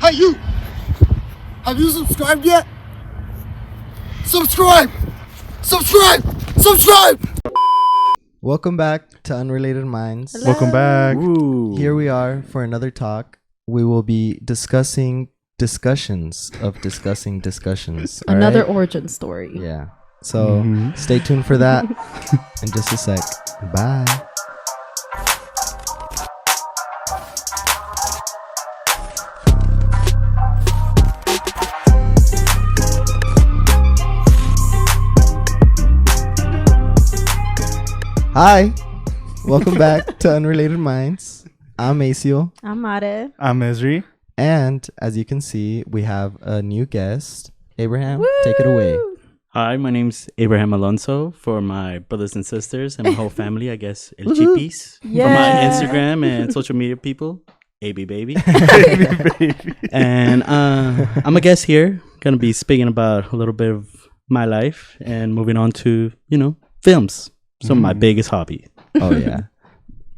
Hey, you! Have you subscribed yet? Subscribe! Subscribe! Subscribe! Welcome back to Unrelated Minds. Hello. Welcome back. Ooh. Here we are for another talk. We will be discussing discussions of discussing discussions. all Another right? origin story. Yeah. So stay tuned for that in just a sec. Bye. Hi, welcome back to Unrelated Minds. I'm Maceo, I'm Mare. I'm Esri. and as you can see, we have a new guest. Abraham, take it away. Hi, my name's Abraham Alonso. For my brothers and sisters and my whole family, I guess El Chipis. Yeah. For my Instagram and social media people, AB Baby. And I'm a guest here. Gonna be speaking about a little bit of my life and moving on to, films. So my biggest hobby. Oh, yeah.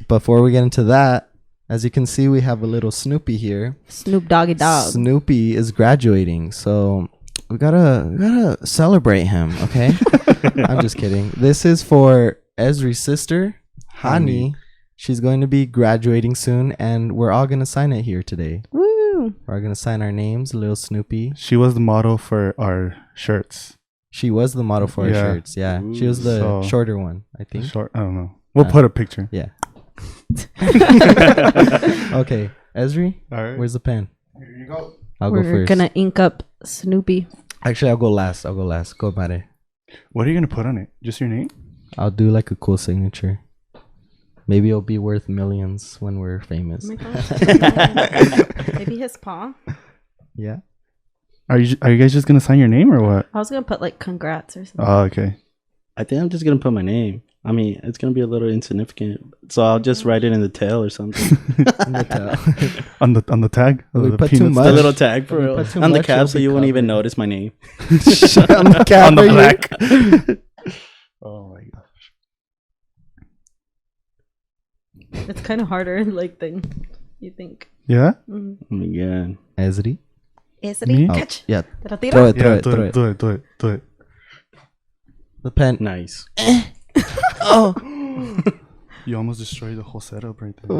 Before we get into that, as you can see, we have a little Snoopy here. Snoop Doggy Dog. Snoopy is graduating, so we gotta celebrate him, okay? I'm just kidding. This is for Esri's sister, Hani. She's going to be graduating soon, and we're all gonna sign it here today. Woo. We're gonna sign our names, little Snoopy. She was the model for our shirts. She was the model for our Yeah. shirts. Yeah, she was the So- shorter one, I think. Short, I don't know. We'll put a picture. Yeah. Okay, Esri, All right. where's the pen? Here you go. I'll We're go first. gonna ink up Snoopy. Actually, I'll go last. Go, Mare. What are you gonna put on it? Just your name? I'll do like a cool signature. Maybe it'll be worth millions when we're famous. Oh my gosh. Maybe his paw. Yeah. Are you guys just gonna sign your name or what? I was gonna put like congrats or something. Oh, okay. I think I'm just gonna put my name. I mean, it's gonna be a little insignificant, so I'll just write it in the tail or something. on the tag. We The put too peanuts much. The little tag for We real. put too On the much, cap, it'll so be you won't even covered. notice my name. on the cap, on the are you? black. Oh my gosh. It's kind of harder like than you think. Yeah. Mm. Oh my god. Esri. Me? Oh, Catch. yeah. Te lo tiro? Throw it. Yeah. Throw it. Do it. The pen. Nice. Oh. You almost destroyed the whole setup right there.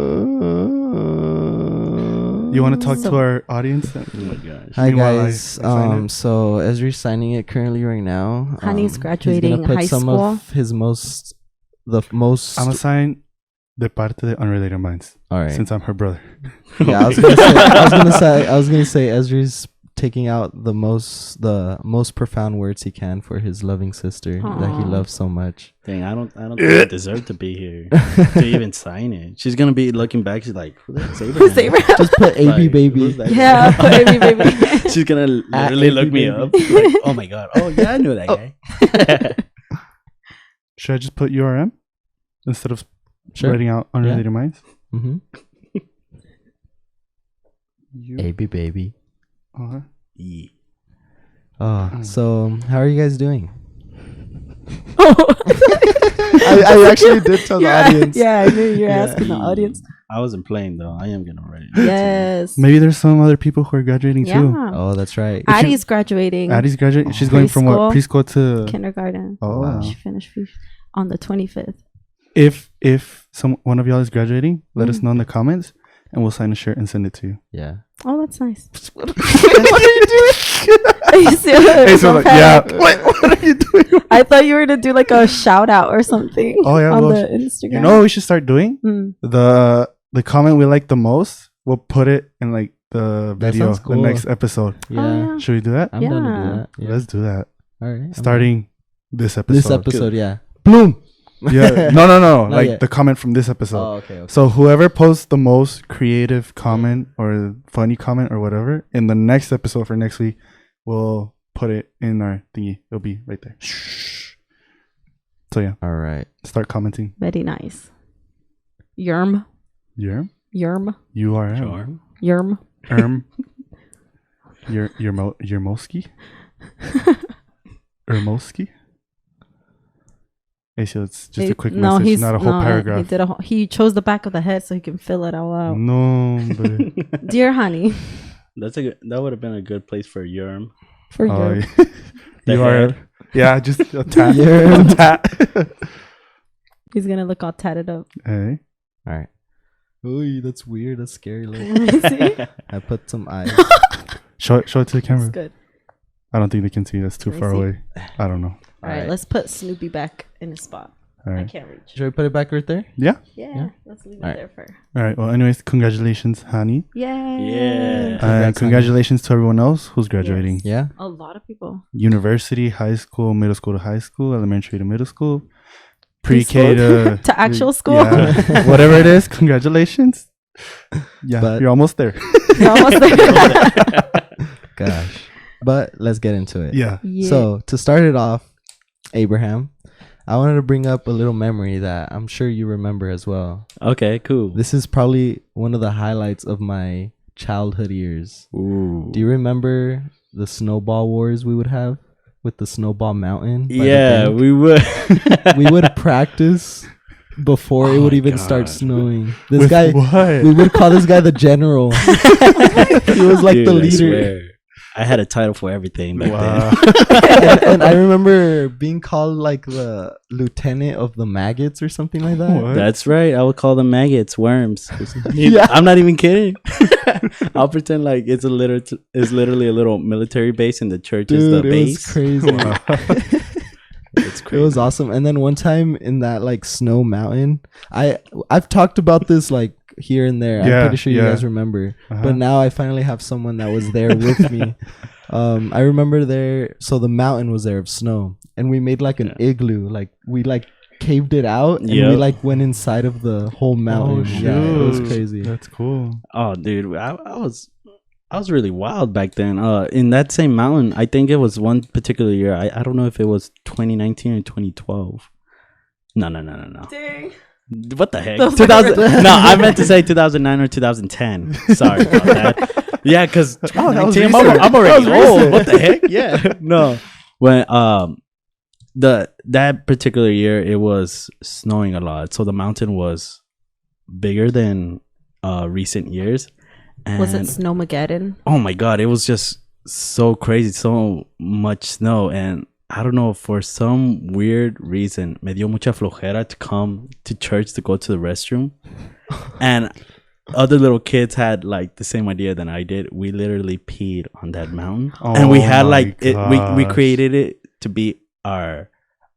You want to talk to our audience? Oh my gosh. Hi Meanwhile, guys. I sign it. So Esri's signing it currently right now. Honey's He's graduating gonna put high some school. of his most. I'm gonna sign de parte de Unrelated Minds All right. since I'm her brother. Yeah, I was gonna say Esri's taking out the most profound words he can for his loving sister that he Aw. loves so much. Dang, I don't think I deserve to be here to even sign it. She's gonna be looking back. She's like, "Who the heck's Abraham?" Who's Abraham? Just put AB Like, baby. who's that Yeah, guy? baby. She's gonna literally AB look me baby. up. Like, oh my god. Oh yeah, I knew that guy. Should I just put URM instead of Sure. writing out Unrelated Minds? Mm-hmm. You. AB baby. Uh-huh. Yeah. So how are you guys doing? Oh. I actually did tell the audience. Yeah, I knew you were Yeah. asking the audience. I wasn't playing though. I am gonna write it. Yes. Maybe there's some other people who are graduating too. Yeah. Oh, that's right. Addie's graduating Addie's graduating. She's going from what preschool to. kindergarten. Oh, wow. She finished on the 25th. If one of y'all is graduating, let us know in the comments, and we'll sign a shirt and send it to you. Yeah. Oh, that's nice. What are you doing? Hey, so like, yeah. What are you doing? I thought you were to do like a shout out or something. Oh, yeah, on well, the Instagram. You know what we should start doing? Mm. The comment we like the most, we'll put it in like the That video, sounds cool. the next episode. Yeah. yeah. Should we do that? I'm done to do Yeah. that. Yeah. Let's do that. All right. I'm Starting this done. episode. This episode, yeah. Bloom. Yeah. No. Not Like yet. the comment from this episode. Oh, okay. So whoever posts the most creative comment or funny comment or whatever in the next episode for next week, we'll put it in our thingy. It'll be right there. Shh. So yeah, All right. start commenting. Very nice. Yerm. Yeah. Yerm. URL. Sure. Yerm. Yermoski. Ermoski. Hey, so it's just a quick message, not a whole paragraph. He chose the back of the head so he can fill it all out. No, but Dear honey, That would have been a good place for Urim. For you. Oh, The you are. head. Yeah, just a tat. Yeah. A tat. He's gonna look all tatted up. Hey. All right. Ooh, that's weird. That's scary. Look. See? I put some eyes. Show it to the That's camera. good. I don't think they can see. That's too Let me far see. away. I don't know. All right, let's put Snoopy back in his spot. All I right. can't reach. Should we put it back right there? Yeah. Yeah, let's leave it All right. there for. All right. Well, anyways, congratulations, Hani. Yeah. Yeah. Congrats, Congratulations to everyone else who's graduating. Yeah. A lot of people. University, high school, middle school to high school, elementary to middle school, Preschool pre-K to to actual school. yeah, whatever it is. Congratulations. Yeah, But- you're almost there. You're almost there. Gosh. But let's get into it. Yeah. Yeah. So to start it off, Abraham, I wanted to bring up a little memory that I'm sure you remember as well. Okay, cool. This is probably one of the highlights of my childhood years. Ooh. Do you remember the snowball wars we would have with the snowball mountain? by the Yeah, bank? we would. we would practice before it Oh would my even start God. snowing. This With guy, what? we would call this guy the general. He was like Dude, the I leader. swear. I had a title for everything back Wow. And I remember being called like the lieutenant of the maggots or something like that. What? then. That's right. I would call them maggots, worms. Yeah. I'm not even kidding. I'll pretend like it's literally a little military base and the church is the Dude, it was base. crazy. It's It crazy. was awesome. And then one time in that like snow mountain, I've talked about this like here and there. Yeah, I'm pretty sure you yeah. guys remember. Uh-huh. But now I finally have someone that was there with me. I remember there. So the mountain was there of snow, and we made like an igloo. Like we like caved it out, and we Yep. like went inside of the whole mountain. Oh, Yeah, it was shoot. crazy. That's cool. Oh, dude, I was really wild back then. In that same mountain, I think it was one particular year. I don't know if it was 2019 or 2012. No. Dang. What the heck? Those 2000? were- No, I meant to say 2009 or 2010. Sorry about that. Yeah, because Oh, that was 2019, recent. I'm already That was old. recent. What the heck? Yeah. No. When that particular year, it was snowing a lot, so the mountain was bigger than recent years. And Was it Snowmageddon? oh my god, it was just so crazy, so much snow. And I don't know, for some weird reason me dio mucha flojera to come to church to go to the restroom. And other little kids had like the same idea than I did. We literally peed on that mountain. And we Oh had my like it, we gosh. created it to be our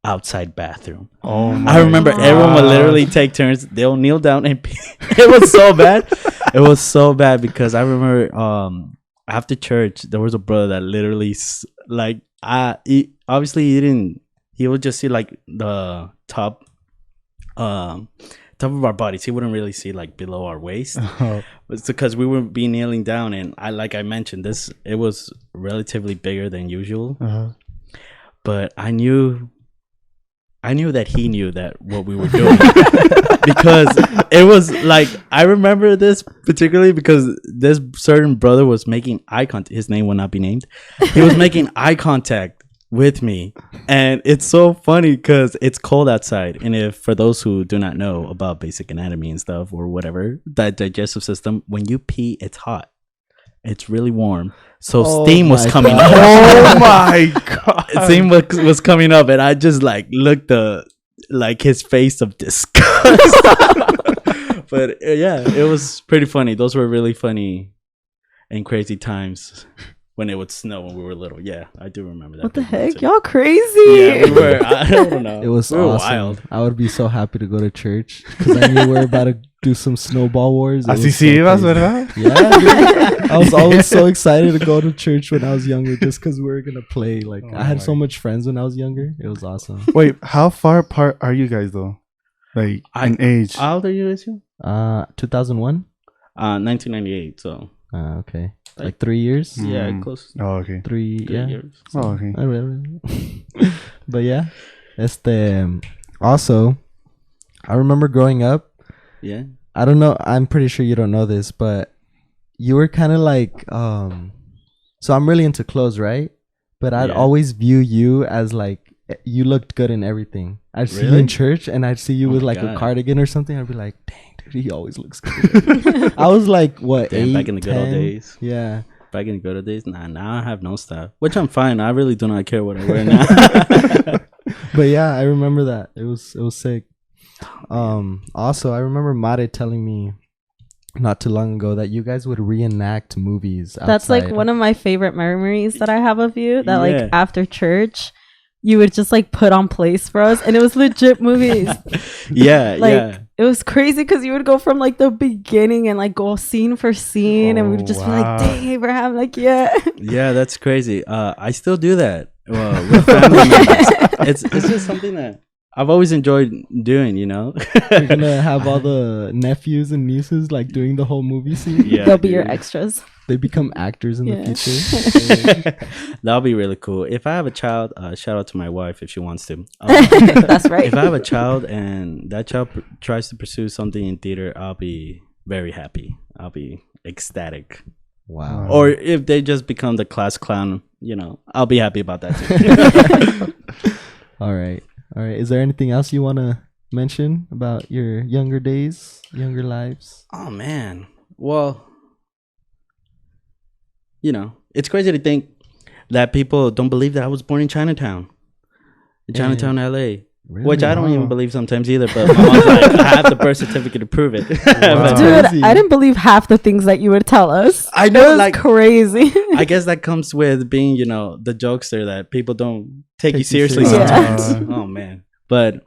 outside bathroom. Oh I remember everyone would literally take turns. They'll kneel down and pee. It was so bad. It was so bad because I remember after church there was a brother that literally he would just see like the top of our bodies. He wouldn't really see like below our waist. Oh, It's because we would be kneeling down, and I mentioned this, it was relatively bigger than usual. uh-huh. But I knew that he knew that what we were doing because it was like, I remember this particularly because this certain brother was making eye contact. His name will not be named. He was making eye contact with me, and it's so funny because it's cold outside. And if for those who do not know about basic anatomy and stuff or whatever, that digestive system, when you pee, it's hot. It's really warm. So Oh steam was my coming God. up. Oh my god. Steam was coming up, and I just like looked like his face of disgust. But yeah, it was pretty funny. Those were really funny and crazy times when it would snow when we were little. Yeah, I do remember that. What the pretty well, heck? too. Y'all crazy. Yeah, we were. I don't know. It was we were awesome. wild. I would be so happy to go to church because I knew we were about to do some snowball wars. It Así was sí so ibas, crazy. ¿verdad? Yeah, dude. I was always so excited to go to church when I was younger just because we were gonna play. Like Oh I had my- so much friends when I was younger. It was awesome. Wait, how far apart are you guys though? Like in age? How old are you, Isu? 2001. 1998. So Okay, like 3 years. yeah, Mm. close. Oh, okay. 3 3 yeah. years. Oh, okay. But yeah, also, I remember growing up. Yeah. I don't know. I'm pretty sure you don't know this, but you were kind of like, so I'm really into clothes, right? But I'd Yeah. always view you as like, you looked good in everything. I'd see you Really? in church and I'd see you Oh with my like a God. cardigan or something. I'd be like, dang, dude, he always looks good. I was like, what, Damn, 8, back in the good old 10? days. Yeah. Back in the good old days, now I have no style, which I'm fine. I really do not care what I wear now. But yeah, I remember that. It was sick. Also, I remember Mare telling me not too long ago that you guys would reenact movies outside. That's like one of my favorite memories that I have of you. That Yeah. like after church, you would just like put on plays for us, and it was legit movies. Yeah, Like yeah. it was crazy because you would go from like the beginning and like go scene for scene, and we would Oh, just be wow. like, "Dang, Abraham!" Like, yeah. Yeah, that's crazy. I still do that with family members. It's just something that I've always enjoyed doing, you know? You're gonna have all the nephews and nieces like doing the whole movie scene. Yeah, They'll be your dude. extras. They become actors in Yeah. the future. That'll be really cool. If I have a child, shout out to my wife if she wants to. That's right. If I have a child and that child tries to pursue something in theater, I'll be very happy. I'll be ecstatic. Wow. Or if they just become the class clown, you know, I'll be happy about that too. All right. Is there anything else you want to mention about your younger days, younger lives? Oh man. Well, you know, it's crazy to think that people don't believe that I was born in Chinatown. In Chinatown, LA. Really? Which I don't Wow. even believe sometimes either, but my mom's like, I have the birth certificate to prove it. Wow. Dude, Crazy. I didn't believe half the things that you would tell us. I know, It was like- crazy. I guess that comes with being, you know, the jokester that people don't take you you seriously seriously. sometimes. Yeah. Oh man. But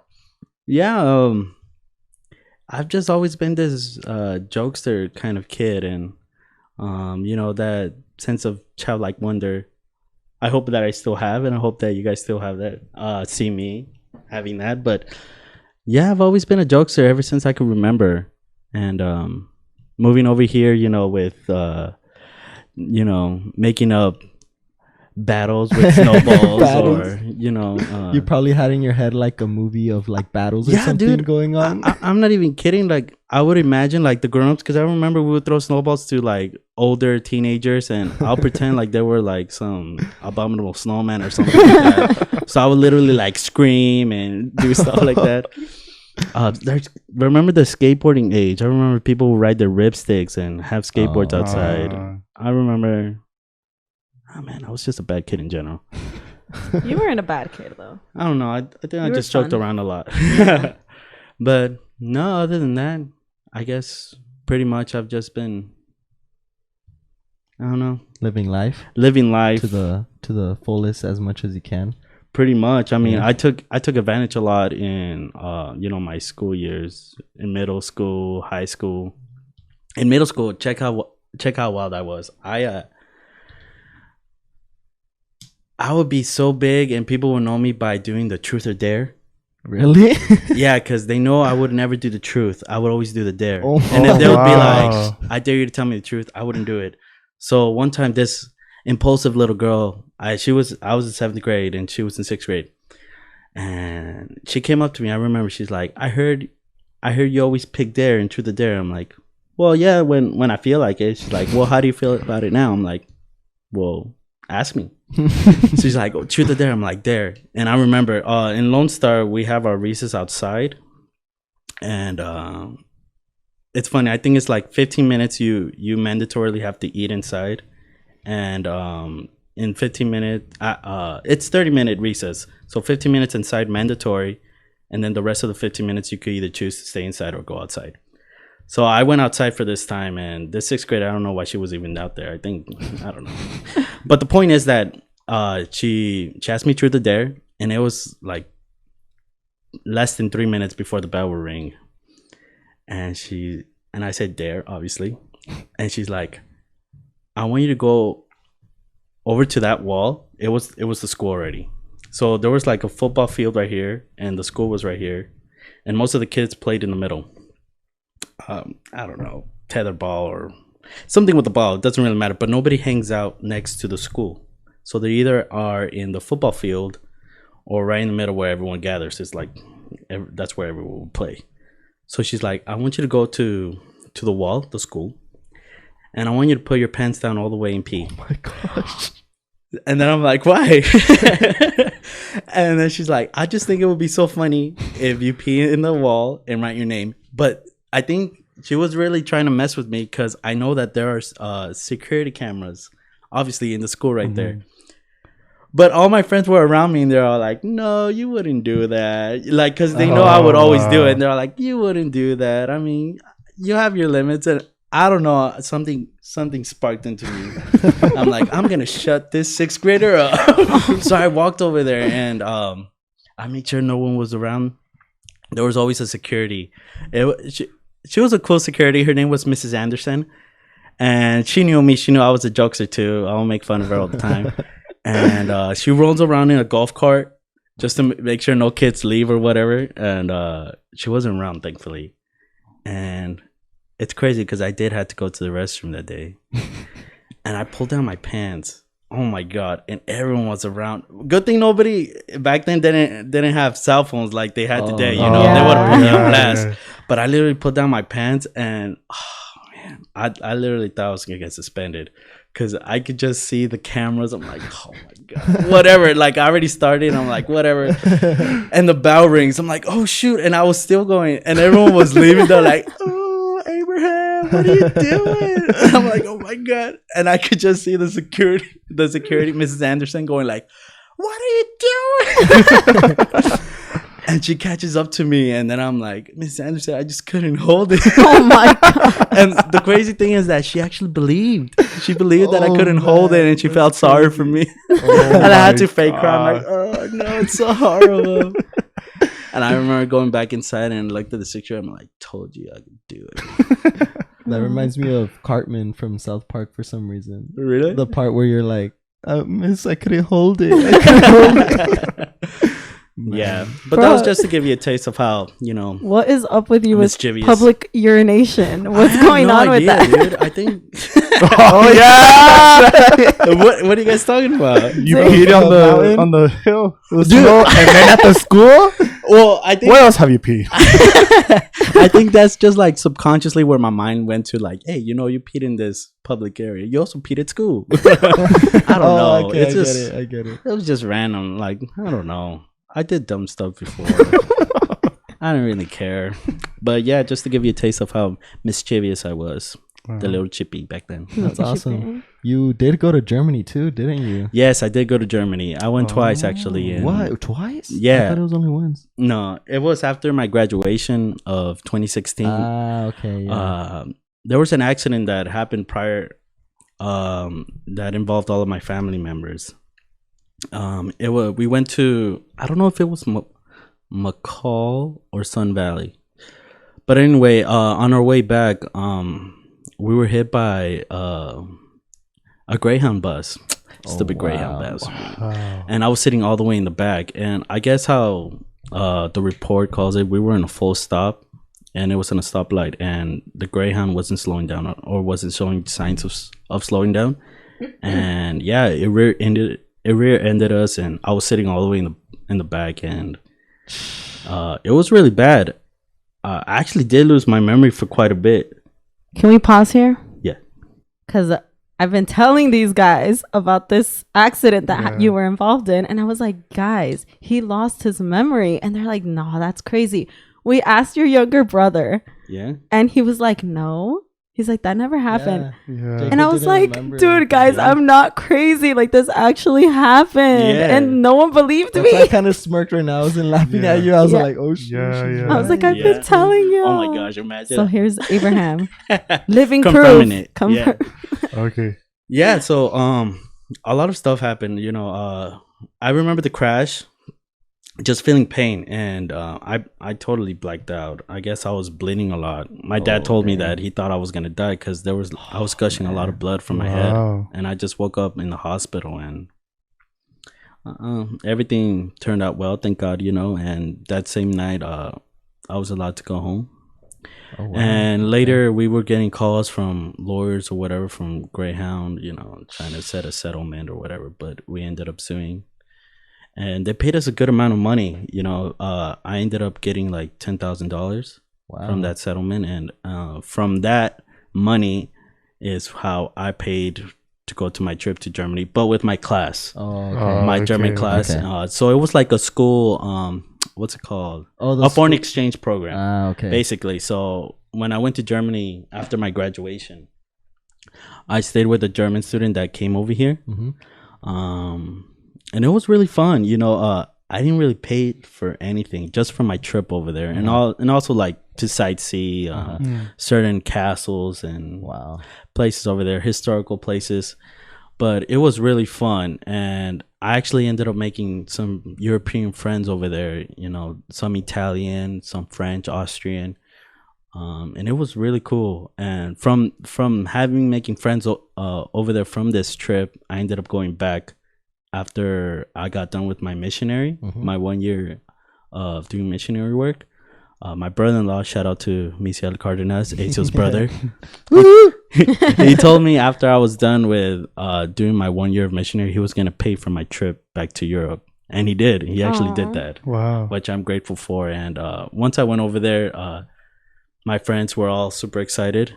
yeah, I've just always been this jokester kind of kid, and you know, that sense of childlike wonder. I hope that I still have, and I hope that you guys still have that. See me having that, but yeah, I've always been a jokester ever since I can remember, and moving over here, you know, with you know, making up battles with snowballs Battles. or you know You probably had in your head like a movie of like battles or yeah, something dude, going on. I'm not even kidding. Like, I would imagine like the grown-ups, because I remember we would throw snowballs to like older teenagers, and I'll pretend like they were like some abominable snowman or something like that. So I would literally like scream and do stuff like that. Remember the skateboarding age? I remember people would ride their ripsticks and have skateboards Oh. outside. I remember. Oh man, I was just a bad kid in general. You weren't a bad kid though. I don't know. I think I You were just joked fun. around a lot. But no, other than that, I guess pretty much I've just been, I don't know, Living life living life to the fullest as much as you can. pretty much. I mean, Yeah. I took advantage a lot in you know, my school years, in middle school, high school. In middle school, check how wild I was. I would be so big, and people would know me by doing the truth or dare. Really? Yeah, because they know I would never do the truth. I would always do the dare. Oh. And if they would be Wow. like, I dare you to tell me the truth, I wouldn't do it. So one time, this impulsive little girl, I was in 7th grade and she was in 6th grade. And she came up to me. I remember she's like, I heard you always pick dare and truth or dare. I'm like, well, yeah, when I feel like it. She's like, well, how do you feel about it now? I'm like, well, ask me. She's like, oh, truth or dare? I'm like, dare. And I remember in Lone Star, we have our recess outside. And it's funny. I think it's like 15 minutes you mandatorily have to eat inside. And in 15 minutes, it's 30-minute recess. So 15 minutes inside mandatory. And then the rest of the 15 minutes, you could either choose to stay inside or go outside. So I went outside for this time, and this 6th grade, I don't know why she was even out there. I don't know. But the point is that she asked me truth or dare, and it was like less than 3 minutes before the bell would ring. And I said dare, obviously. And she's like, I want you to go over to that wall. It was the school already. So there was like a football field right here, and the school was right here. And most of the kids played in the middle. I don't know, tetherball or something with the ball. It doesn't really matter. But nobody hangs out next to the school. So they either are in the football field or right in the middle where everyone gathers. It's like that's where everyone will play. So she's like, I want you to go to the wall, the school, and I want you to put your pants down all the way and pee. Oh my gosh. And then I'm like, why? And then she's like, I just think it would be so funny if you pee in the wall and write your name. But I think she was really trying to mess with me because I know that there are security cameras obviously in the school right there. But all my friends were around me, and they're all like, "No, you wouldn't do that." Like, because they know I would always do it, and they're all like, "You wouldn't do that." I mean, you have your limits, and I don't know, something sparked into me. I'm like, I'm gonna shut this sixth grader up. So I walked over there, and I made sure no one was around. There was always a security. She was a cool security. Her name was Mrs. Anderson, and she knew me. She knew I was a jokester too. I'll make fun of her all the time. And she rolls around in a golf cart just to make sure no kids leave or whatever. And she wasn't around, thankfully. And it's crazy because I did have to go to the restroom that day. And I pulled down my pants. Oh my God. And everyone was around. Good thing nobody back then didn't have cell phones like they had today. You know, they would have put me on blast. But I literally pulled down my pants, and oh man, I literally thought I was gonna get suspended. Cause I could just see the cameras. I'm like, oh my God, whatever. Like I already started. I'm like, whatever. And the bell rings. I'm like, oh shoot. And I was still going, and everyone was leaving. They're like, oh, Abraham, what are you doing? And I'm like, oh my God. And I could just see the security, Mrs. Anderson going like, what are you doing? And she catches up to me, and then I'm like, Miss Anderson, I just couldn't hold it. Oh my God. And the crazy thing is that she actually believed. She believed that I couldn't hold it, and she felt sorry for me. And I had to fake cry. I'm like, oh no, it's so horrible. And I remember going back inside and looked at the picture. I'm like, told you I could do it. That reminds me of Cartman from South Park for some reason. Really? The part where you're like, Miss, I couldn't hold it. I couldn't hold it. Yeah, but that was just to give you a taste of how, you know, What is up with you with mischievous. public urination? What's going on with that? Dude, I think. Oh yeah. What are you guys talking about? You peed on the hill. It was Dude. snow, and then at the school. Well, I think Where else have you peed? I think that's just like subconsciously where my mind went to, like, hey, you know, you peed in this public area. You also peed at school. I don't know. Okay, It's just, I get it. it was just random. Like, I don't know. I did dumb stuff before. I didn't really care. But yeah, just to give you a taste of how mischievous I was. The little chippy back then. That's awesome. You did go to Germany too, didn't you? Yes, I did go to Germany. I went twice actually. And What? Twice? Yeah. I thought it was only once. No, it was after my graduation of 2016. Okay. Yeah. There was an accident that happened prior that involved all of my family members. We went to, I don't know if it was McCall or Sun Valley, but anyway, on our way back, we were hit by a Greyhound bus, stupid Greyhound bus, and I was sitting all the way in the back. And I guess how the report calls it, we were in a full stop, and it was in a stoplight, and the Greyhound wasn't slowing down or wasn't showing signs of slowing down, and yeah, it rear-ended us, and I was sitting all the way in the back, and it was really bad. I actually did lose my memory for quite a bit. Can we pause here? Yeah. Because I've been telling these guys about this accident that you were involved in, and I was like, guys, he lost his memory. And they're like, no, that's crazy. We asked your younger brother. Yeah. And he was like, no. He's like, that never happened. Yeah. And I was like, remember dude, guys, anything. I'm not crazy. Like, this actually happened. Yeah. And no one believed That's why I me. kind of smirked right now. I wasn't laughing Yeah. at you. I was Yeah. like, oh shit. Yeah. I was like, I've Yeah. been telling you. Oh my gosh, imagine. So here's Abraham. Living Confirming proof. it. Yeah. Okay. Yeah, so a lot of stuff happened, you know. I remember the crash, just feeling pain, and I totally blacked out. I guess I was bleeding a lot. My dad told me that he thought I was gonna die because I was gushing a lot of blood from my head, and I just woke up in the hospital, and everything turned out well, thank God, you know. And that same night, I was allowed to go home. Oh, wow. And later we were getting calls from lawyers or whatever from Greyhound, you know, trying to set a settlement or whatever, but we ended up suing. And they paid us a good amount of money, you know. I ended up getting like $10,000 from that settlement, and from that money is how I paid to go to my trip to Germany, but with my class. My German class. Okay. So it was like a school, what's it called? A foreign exchange program. Okay. Basically. So when I went to Germany after my graduation, I stayed with a German student that came over here. Mm-hmm. And it was really fun. I didn't really pay for anything just for my trip over there, and also like to sightsee certain castles and Wow. places over there, historical places. But it was really fun, and I actually ended up making some European friends over there. Some Italian, some French, Austrian, and it was really cool. And from making friends over there from this trip, I ended up going back after I got done with my missionary, my 1 year of doing missionary work. My brother-in-law, shout out to Misael Cardenas, Asio's brother. He told me after I was done with doing my 1 year of missionary, he was going to pay for my trip back to Europe. And he did. He actually did that. Wow. Which I'm grateful for. And once I went over there, my friends were all super excited.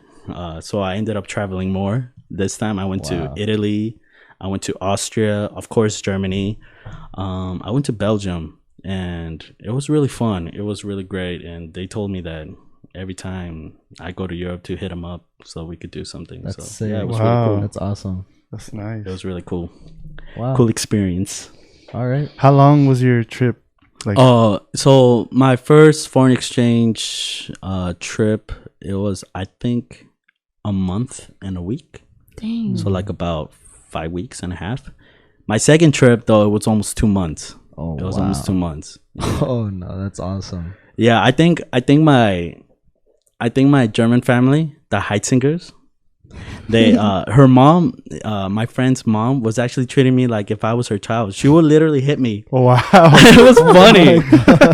So I ended up traveling more. This time I went to Italy. I went to Austria, of course, Germany. I went to Belgium, and it was really fun. It was really great. And they told me that every time I go to Europe to hit them up so we could do something. That's so sick. yeah, it was Wow. really cool. That's awesome. That's nice. It was really cool. Wow. Cool experience. All right. How long was your trip? Like, So my first foreign exchange trip, it was, I think, a month and a week. Dang. So like about 5 weeks and a half. My second trip, though, it was almost 2 months. Oh, It was wow. almost 2 months. Oh no, that's awesome. Yeah, I think my German family, the Heitzingers, they her mom, my friend's mom, was actually treating me like if I was her child. She would literally hit me. wow. It was funny.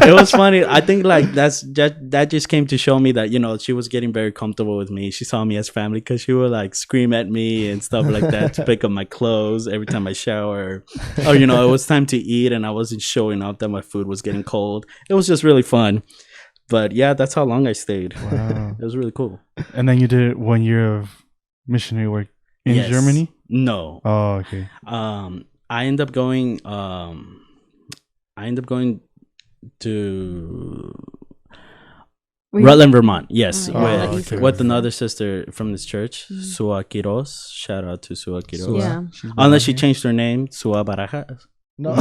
It was funny. I think like that just came to show me that she was getting very comfortable with me. She saw me as family because she would like scream at me and stuff like that to pick up my clothes every time I shower. Or it was time to eat and I wasn't showing up that my food was getting cold. It was just really fun. But yeah, that's how long I stayed. Wow. It was really cool. And then you did 1 year of missionary work in Yes. Germany? No. Oh, okay. I ended up going to Rutland, Vermont. Yes, Oh, yeah. with another sister from this church, Sua Quiros. Shout out to Sua Quiros. Yeah. Unless she changed her name, Sua Barajas. No. What?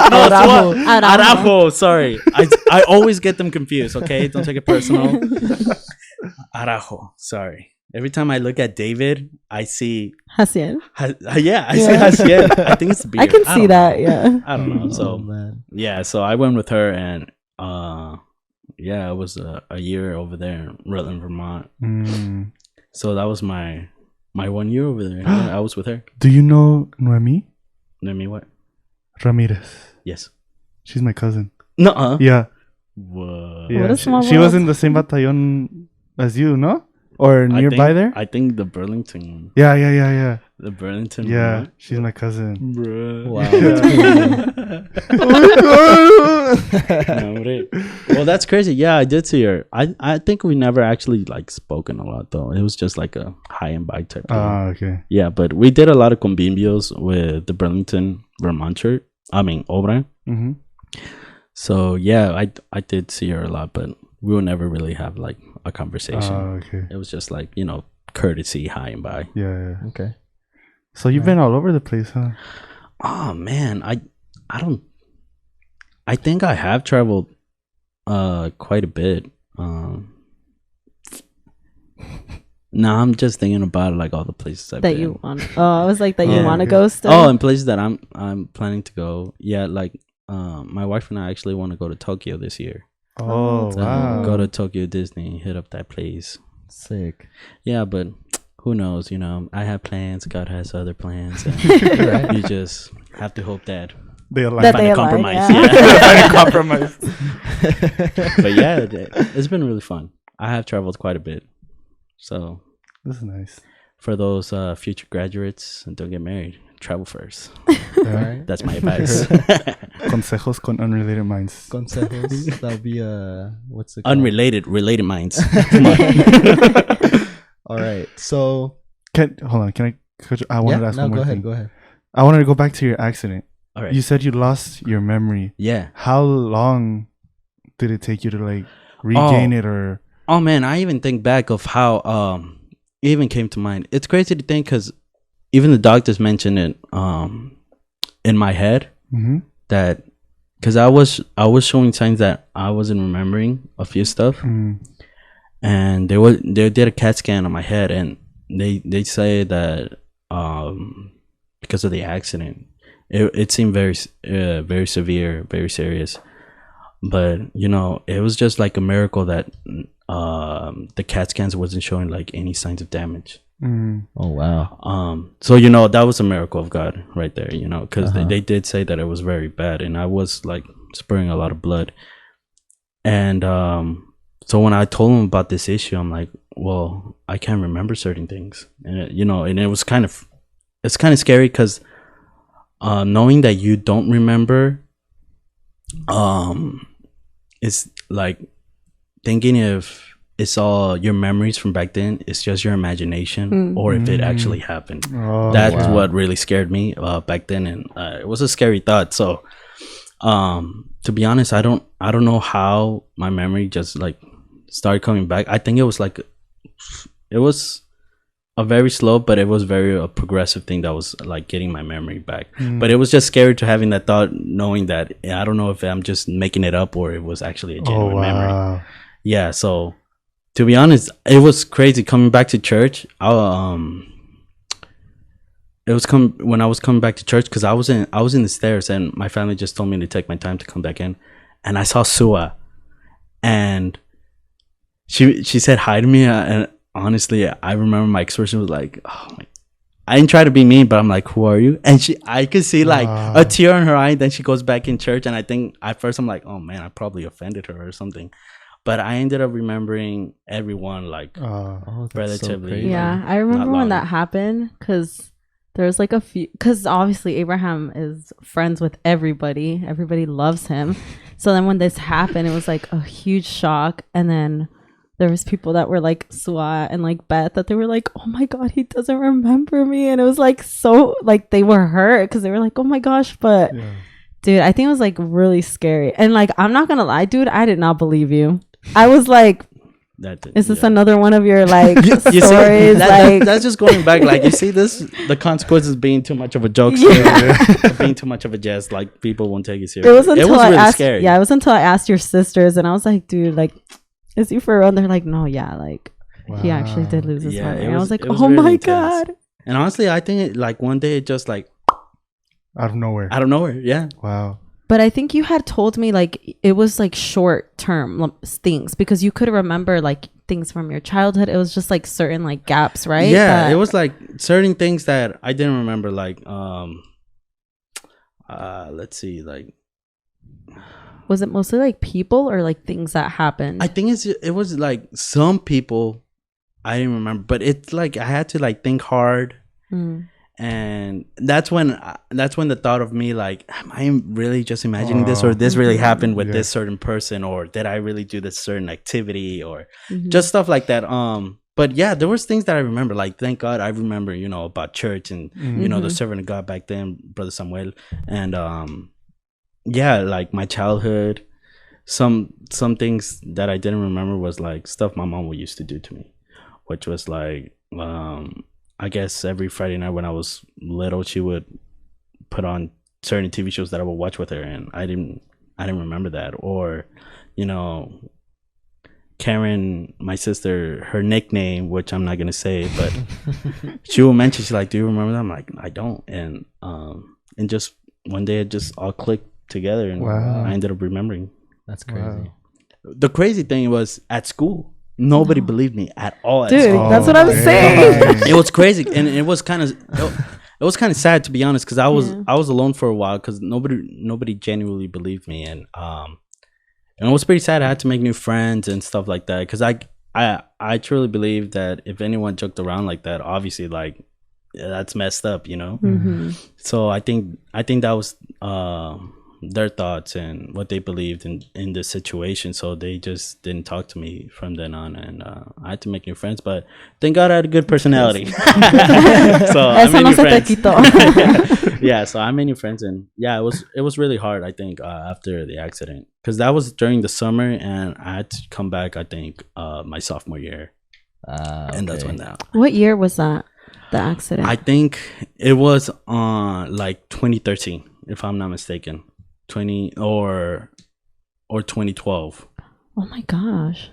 Arajo. Arajo. Sorry, I always get them confused. Okay, don't take it personal. Arajo. Sorry. Every time I look at David, I see. Haciel. Yeah, I see Haciel. I think it's the beard. I can don't see know. that. Yeah. I don't know. Oh, So man. yeah, so I went with her, and it was a year over there in Rutland, Vermont. Mm. So that was my 1 year over there. Yeah, I was with her. Do you know Noemi Know me what? Ramirez? Yes. She's my cousin. Nuh-uh. Yeah. What? Yeah. What a small She was world. in the same battalion as you, no? Or I nearby think- there? I think the Burlington. Yeah, yeah, yeah, yeah. The Burlington. Yeah, Vermont? she's my cousin. Bruh. Wow. That's crazy. No, hombre. Well, that's crazy. Yeah, I did see her. I think we never actually like spoken a lot though. It was just like a high and by type thing. Ah, okay. Yeah, but we did a lot of convivios with the Burlington Vermont church. I mean, Obra. Mm-hmm. So yeah, I did see her a lot, but we would never really have like a conversation. Ah, okay. It was just like courtesy, high and by. Yeah, yeah. Okay. So you've been all over the place, huh? Oh man, I think I have traveled quite a bit. No, I'm just thinking about like all the places I've That been. you want. Oh, I was like that you Yeah. want to go still. Oh, and places that I'm planning to go. Yeah, like my wife and I actually want to go to Tokyo this year. Oh, So, wow. Go to Tokyo Disney, hit up that place. Sick. Yeah, but who knows? I have plans. God has other plans. And Right. you just have to hope that They align. That find they a align, compromise. yeah. Yeah. Find a compromise. But yeah, it's been really fun. I have traveled quite a bit. So This is nice. for those future graduates, don't get married. Travel first. All right. That's my advice. Consejos con unrelated minds. Consejos. That'll be what's it called? Related minds. Come on. All right. So Hold on. Can I? I wanted to ask one more go ahead. thing. Go ahead. I wanted to go back to your accident. All right. You said you lost your memory. Yeah. How long did it take you to like regain it, or? Oh man, I even think back of how even came to mind. It's crazy to think because even the doctors mentioned it in my head Mm-hmm. that because I was showing signs that I wasn't remembering a few stuff, Mm. and they did a CAT scan on my head, and they say that because of the accident, it seemed very severe, very serious. But it was just like a miracle that the CAT scans wasn't showing like any signs of damage. Mm. Oh wow. So that was a miracle of God right there, because they did say that it was very bad, and I was like spurring a lot of blood. And so when I told him about this issue, I'm like, well, I can't remember certain things, and and it's kind of scary because knowing that you don't remember, it's like thinking if it's all your memories from back then, it's just your imagination, or if it actually happened. Oh, That's wow. what really scared me back then, and it was a scary thought. So to be honest, I don't know how my memory just like started coming back. I think it was a very slow, but it was very a progressive thing that was like getting my memory back. But it was just scary to having that thought, knowing that I don't know if I'm just making it up or it was actually a genuine memory. Yeah, so to be honest, it was crazy coming back to church. It was when I was coming back to church because I was in the stairs, and my family just told me to take my time to come back in, and I saw Sua, and she said hi to me, and honestly, I remember my expression was like, oh my. I didn't try to be mean, but I'm like, who are you? And I could see like a tear in her eye. Then she goes back in church, and I think at first I'm like, oh man, I probably offended her or something. But I ended up remembering everyone like relatively. Yeah, I remember when that happened because there was like a few. Because obviously Abraham is friends with everybody. Everybody loves him. So then when this happened, it was like a huge shock, and then there was people that were like Sua and like Beth that they were like, oh my God, he doesn't remember me. And it was like so like they were hurt because they were like, oh my gosh. But dude, I think it was like really scary. And like, I'm not going to lie, dude, I did not believe you. I was like, is this another one of your like you stories? See, that's just going back. Like you see the consequences being too much of a joke, being too much of a jest. Like people won't take you seriously. It was until really I asked, scary. Yeah, it was until I asked your sisters, and I was like, dude, like, is he for real? And they're like, no, yeah, like he actually did lose his memory. And I was like, oh really my intense. God. And honestly, I think like one day it just like out of nowhere. Yeah. Wow. But I think you had told me like it was like short term things because you could remember like things from your childhood. It was just like certain like gaps, right? Yeah, it was like certain things that I didn't remember. Like let's see, like was it mostly like people or like things that happened? I think it was like some people I didn't remember, but it's like I had to like think hard. And that's when the thought of me like, am I really just imagining this, or this really happened with this certain person, or did I really do this certain activity, or just stuff like that. But yeah, there was things that I remember. Like, thank God I remember, about church and the servant of God back then, Brother Samuel, and yeah, like my childhood. Some things that I didn't remember was like stuff my mom used to do to me, which was like I guess every Friday night when I was little, she would put on certain TV shows that I would watch with her, and I didn't remember that. Or, Karen, my sister, her nickname, which I'm not gonna say, but she will mention, she's like, "Do you remember that?" I'm like, "I don't." And just one day it just all clicked together, and I ended up remembering. That's crazy. The crazy thing was at school. Nobody believed me at all. Dude, that's what I'm saying. It was crazy, and it was kind of sad, to be honest, because I was alone for a while because nobody genuinely believed me, and it was pretty sad. I had to make new friends and stuff like that because I truly believe that if anyone joked around like that, obviously like that's messed up, So I think that was their thoughts and what they believed in this situation, so they just didn't talk to me from then on, and I had to make new friends, but thank God I had a good personality. So I made new friends. Yeah, so I made new friends, and yeah, it was really hard, I think, after the accident, because that was during the summer, and I had to come back, I think, my sophomore year. and that's when that. What year was that? The accident? I think it was on like 2013, if I'm not mistaken, 20 or 2012. Oh my gosh.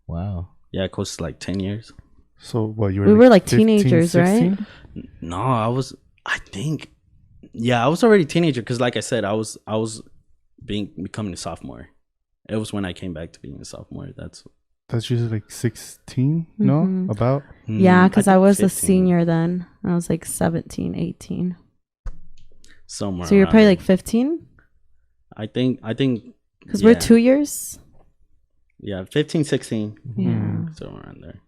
Wow. Yeah, close to like 10 years. So what you were? We were like 15, teenagers, 16? right? No, I was. I think. Yeah, I was already a teenager because, like I said, I was becoming a sophomore. It was when I came back to being a sophomore. That's usually like 16. No, Mhm. about. Yeah, because I think was a 15, senior then. I was like 17, 18. somewhere. So you're around probably there. like 15? I think. Because yeah. we're 2 years? Yeah, 15, 16, Yeah. somewhere around there.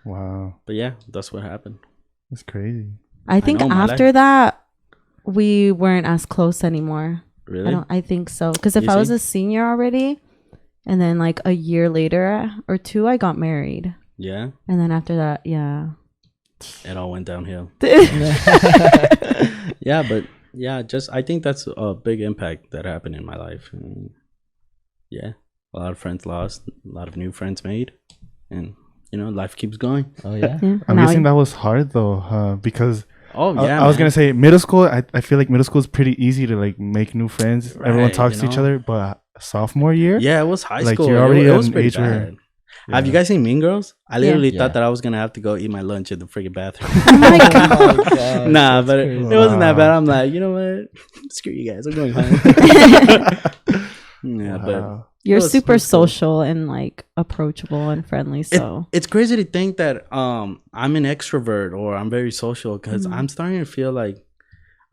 Wow, But yeah, that's what happened. that's crazy. I think know, my after life. that, we weren't as close anymore. Really? I think so. Because if You I was see? a senior already, and then like a year later or two, I got married. Yeah, And then after that, yeah. it all went downhill. Yeah, but yeah, just I think that's a big impact that happened in my life. And yeah, a lot of friends lost, a lot of new friends made, and life keeps going. Oh yeah. Yeah. I'm Now guessing I- that was hard though, because Oh yeah, I was man. gonna say middle school. I feel like middle school is pretty easy to like make new friends. Everyone Right, talks to each other, but sophomore year, Yeah, it was high Like, school. you're already it at was an pretty age where- bad. Have you guys seen Mean Girls? I literally Yeah. thought that I was gonna have to go eat my lunch in the freaking bathroom. Oh my Oh God. my God, Nah, that's but crazy. it wasn't that bad. Wow. I'm like, you know what? Screw you guys. I'm going home. Yeah, but Wow. You're It was super high school. social and like approachable and friendly. So it's crazy to think that I'm an extrovert or I'm very social because I'm starting to feel like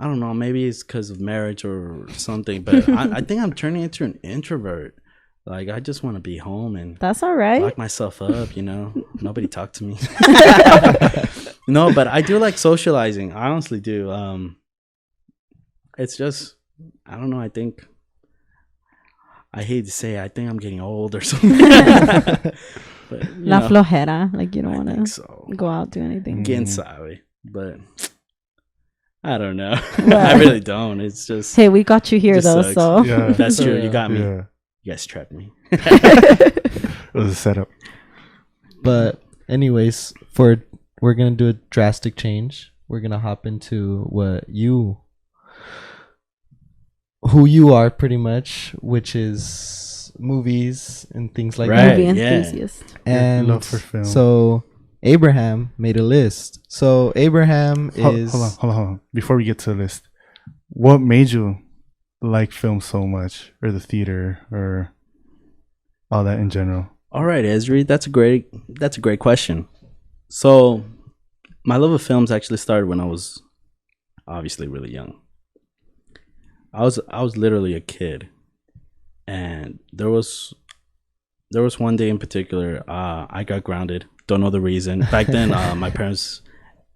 I don't know, maybe it's because of marriage or something, but I think I'm turning into an introvert. Like I just want to be home and that's all right. lock myself up, Nobody talk to me. No, but I do like socializing. I honestly do. It's just I don't know, I think I hate to say it, I think I'm getting old or something. But La flojera. Like you don't I want think to so. go out, do anything. Getting sorry, but I don't know. What? I really don't. It's just Hey, we got you here Just though. sucks. So Yeah, that's true. You Yeah. got me. yeah. You guys trapped me. It was a setup. But anyways, we're gonna do a drastic change. We're gonna hop into who you are pretty much, which is movies and things like Right. that. movie yeah. enthusiast. And love for film. so Abraham made a list. So Abraham is Hold on. Before we get to the list, what made you like film so much, or the theater, or all that in general? All right, Esri, that's a great question. So, my love of films actually started when I was obviously really young. I was literally a kid, and there was one day in particular I got grounded. Don't know the reason. Back then, my parents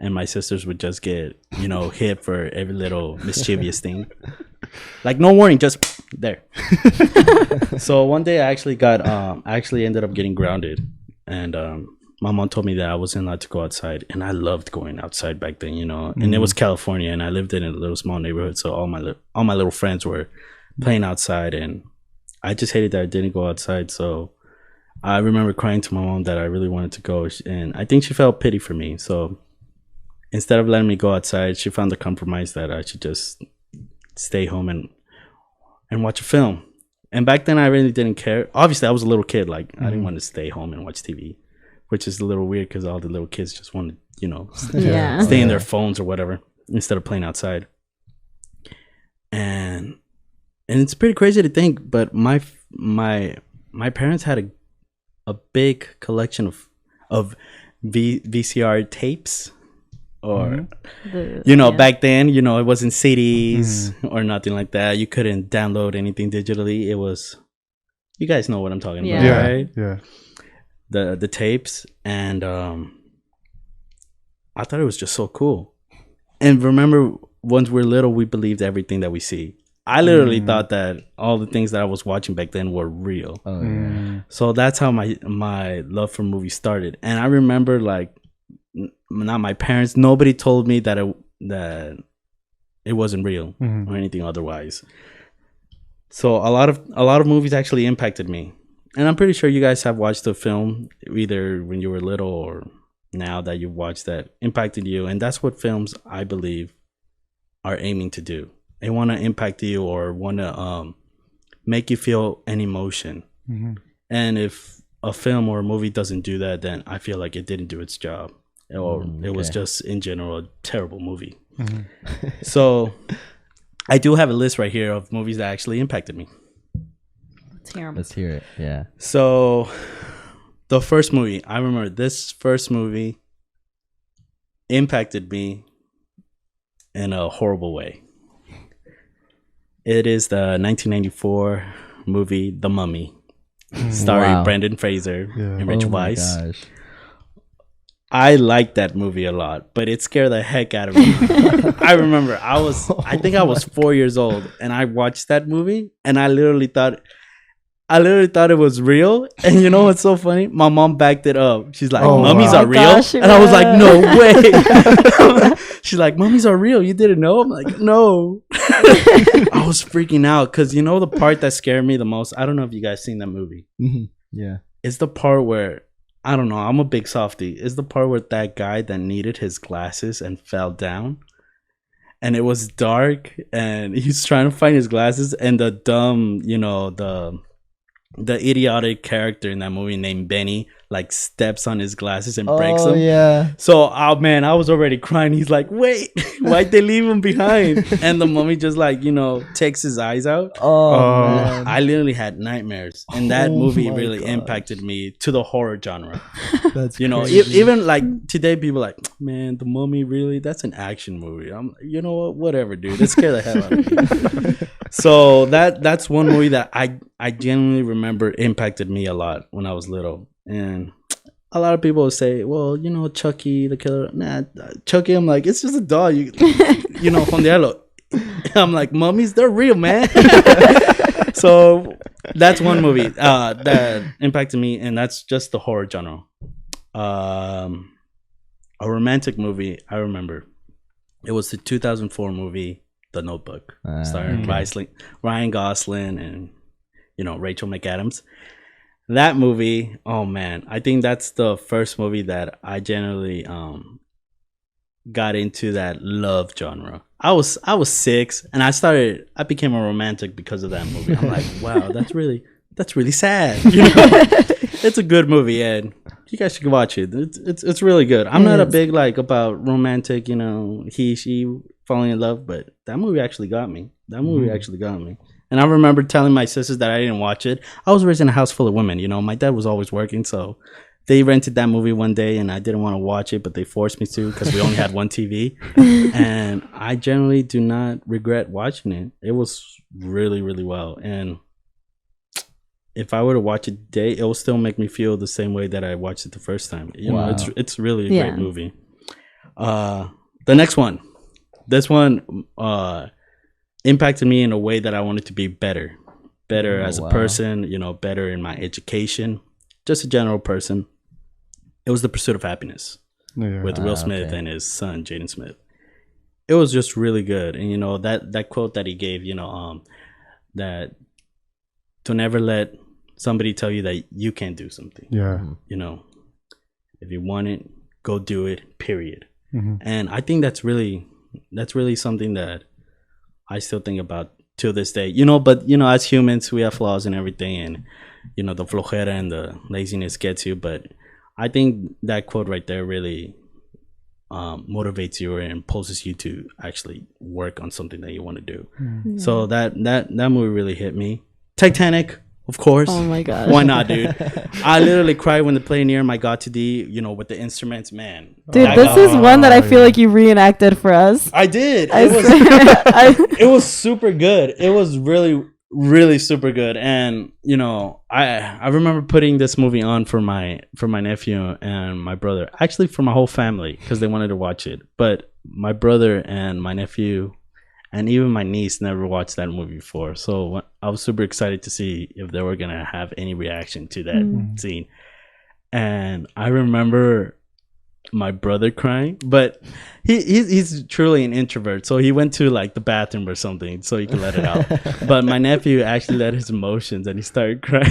and my sisters would just get hit for every little mischievous thing, like no warning, just there. So one day I actually ended up getting grounded, and my mom told me that I wasn't allowed to go outside, and I loved going outside back then, and it was California, and I lived in a little small neighborhood, so all my little friends were playing outside, and I just hated that I didn't go outside. So I remember crying to my mom that I really wanted to go, and I think she felt pity for me. So instead of letting me go outside, she found the compromise that I should just stay home and watch a film. And back then I really didn't care. Obviously I was a little kid, like I didn't want to stay home and watch TV, which is a little weird because all the little kids just want to Yeah. stay in their phones or whatever instead of playing outside. And it's pretty crazy to think, but my parents had a big collection of VCR tapes, or back then, it wasn't CDs or nothing like that. You couldn't download anything digitally. It was, you guys know what I'm talking about, Yeah. right? Yeah. The tapes, and I thought it was just so cool. And remember, once we're little, we believed everything that we see. I literally thought that all the things that I was watching back then were real. Oh, yeah. So that's how my love for movies started. And I remember, like, not my parents, nobody told me that it wasn't real or anything otherwise. So a lot of movies actually impacted me. I'm pretty sure you guys have watched the film either when you were little or now that you've watched that impacted you. And that's what films, I believe, are aiming to do. They want to impact you or want to make you feel an emotion. Mm-hmm. And if a film or a movie doesn't do that, then I feel like it didn't do its job, or it was just in general a terrible movie. Mm-hmm. So I do have a list right here of movies that actually impacted me. Let's hear 'em. Let's hear it. Yeah. So the first movie, I remember this first movie impacted me in a horrible way. It is the 1994 movie The Mummy, starring Wow. Brendan Fraser Yeah. and Rachel Oh my Weisz. gosh. I liked that movie a lot, but it scared the heck out of me. I remember I think I was 4 years old, and I watched that movie, and I literally thought it was real. And you know what's so funny? My mom backed it up. She's like, Oh, mummies wow. are Oh, real? gosh, And I was like, yeah. no way. She's like, mummies are real. You didn't know? I'm like, no. I was freaking out because you know the part that scared me the most? I don't know if you guys seen that movie. Yeah. It's the part where, I don't know, I'm a big softie. It's the part where that guy that needed his glasses and fell down. And it was dark and he's trying to find his glasses, and the dumb, you know, the idiotic character in that movie named Benny like steps on his glasses and breaks Oh them. yeah. So, oh man, I was already crying. He's like, wait, why'd they leave him behind? And the mummy just like, you know, takes his eyes out. Oh, Oh. man. I literally had nightmares. And that Oh movie my really gosh. impacted me to the horror genre. That's You know, crazy. even like today, people are like, man, the mummy, really? That's an action movie. I'm, you know what? Whatever, dude. It scared the hell out of me. So that's one movie that I genuinely remember impacted me a lot when I was little. And a lot of people will say, well, you know, Chucky the killer. Nah, Chucky, I'm like, it's just a doll. You know, from the I'm like, mummies, they're real, man. So that's one movie that impacted me, and that's just the horror genre. A romantic movie, I remember. It was the 2004 movie, The Notebook, starring okay. Ryan Gosling and, you know, Rachel McAdams. That movie, oh man, I think that's the first movie that I generally got into that love genre. I was 6 and I became a romantic because of that movie. I'm like, wow, that's really sad. You know? It's a good movie, and you guys should watch it. It's really good. I'm not a big like about romantic, you know, she falling in love, but that movie actually got me. And I remember telling my sisters that I didn't watch it. I was raised in a house full of women. You know, my dad was always working, so they rented that movie one day, and I didn't want to watch it, but they forced me to because we only had one TV. And I generally do not regret watching it. It was really, really well. And if I were to watch it today, it will still make me feel the same way that I watched it the first time. You know, it's really a great movie. The next one, this one impacted me in a way that I wanted to be better as a person, you know, better in my education, just a general person. It was The Pursuit of Happiness with Will Smith and his son, Jaden Smith. It was just really good. And, you know, that quote that he gave, you know, that to never let somebody tell you that you can't do something. Yeah. You know, if you want it, go do it, period. Mm-hmm. And I think that's really something that I still think about till this day. You know, but, you know, as humans, we have flaws and everything. And, you know, the flojera and the laziness gets you. But I think that quote right there really motivates you and impulses you to actually work on something that you want to do. Mm. So that movie really hit me. Titanic, of course. Oh my god. Why not, dude? I literally cried when they play near my God to Thee, you know, with the instruments, man. Dude, this is one that I feel like you reenacted for us. I did. I It was super good. It was really, really super good. And, you know, I remember putting this movie on for my nephew and my brother. Actually, for my whole family, because they wanted to watch it. But my brother and my nephew and even my niece never watched that movie before. So I was super excited to see if they were going to have any reaction to that scene. And I remember my brother crying, but he's truly an introvert, so he went to like the bathroom or something so he could let it out. But my nephew actually let his emotions and he started crying.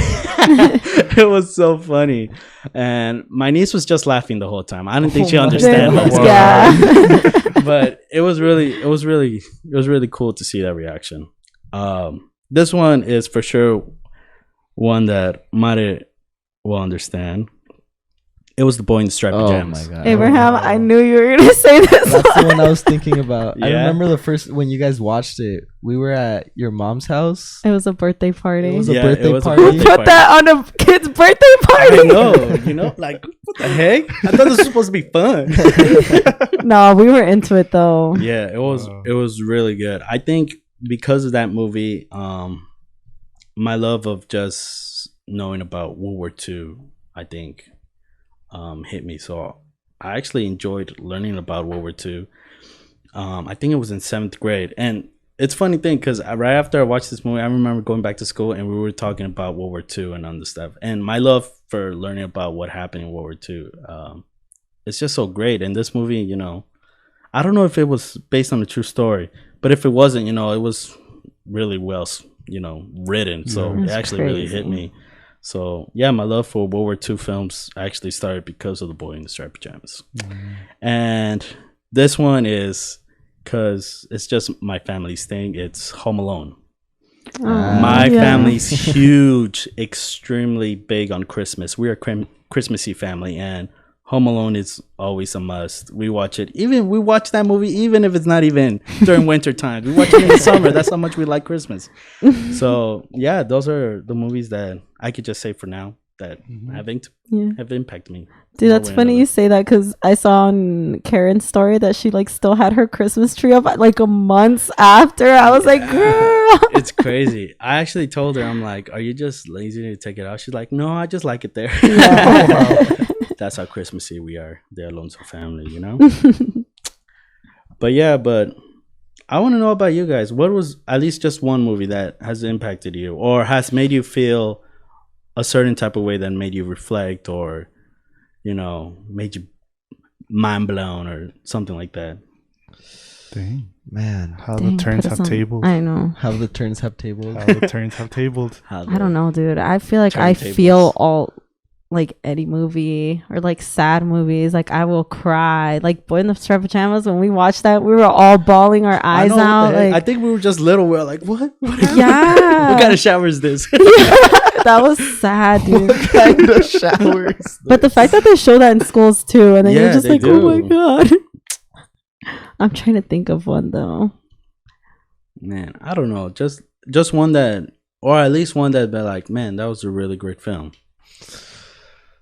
It was so funny, and my niece was just laughing the whole time. I didn't think she understood what was going on. But it was really cool to see that reaction. This one is for sure one that Mare will understand. It was The Boy in the Striped Pajamas. Oh my god, Abraham, I knew you were gonna say this. that's the one I was thinking about. I Yeah. remember the first when you guys watched it. We were at your mom's house. It was a birthday party. It was a Yeah, birthday it was a party. birthday Put that on a kid's birthday party. I know, like what the heck? I thought this was supposed to be fun. No, we were into it though. Yeah, it was. Wow. It was really good. I think because of that movie, my love of just knowing about World War II, I think, hit me. So I actually enjoyed learning about World War II. I think it was in 7th grade, and it's a funny thing because right after I watched this movie, I remember going back to school and we were talking about World War II and other stuff. And my love for learning about what happened in World War II, it's just so great. And this movie, you know, I don't know if it was based on a true story, but if it wasn't, you know, it was really well, you know, written. So Yeah. it That's actually really hit crazy. me. So yeah, my love for World War II films actually started because of The Boy in the Striped Pajamas. And this one is because it's just my family's thing. It's Home Alone. Oh, My yeah. family's huge, extremely big on Christmas. We're a Christmassy family, and Home Alone is always a must. We watch it. We watch that movie even if it's not even during winter time. We watch it in the summer. That's how much we like Christmas. So yeah, those are the movies that I could just say for now that Yeah. have impacted me. Dude, one that's way or funny you another. say that because I saw on Karen's story that she like still had her Christmas tree up like a month after. I was like, girl. It's crazy. I actually told her, I'm like, are you just lazy to take it out? She's like, no, I just like it there. That's how Christmassy we are. The Alonso family, you know? But yeah, but I want to know about you guys. What was at least just one movie that has impacted you or has made you feel a certain type of way that made you reflect or, you know, made you mind blown or something like that? Dang. Man, How Dang, the turns put us have on- tabled. I know. how the turns have tabled. How the turns have tabled. I don't know, dude. I feel like I Turntables. feel all like any movie or like sad movies. Like I will cry. Like Boy in the Striped Pajamas. When we watched that, we were all bawling our I eyes know, what the out. heck? I Like think we were just little. We were like, what? What happened? yeah, What kind of shower is this? that was sad, dude. kind of showers. But the fact that they show that in schools too, and then Yeah, you're just they like, oh my do. god. I'm trying to think of one though. Man, I don't know. Just one that, or at least one that be like, man, that was a really great film.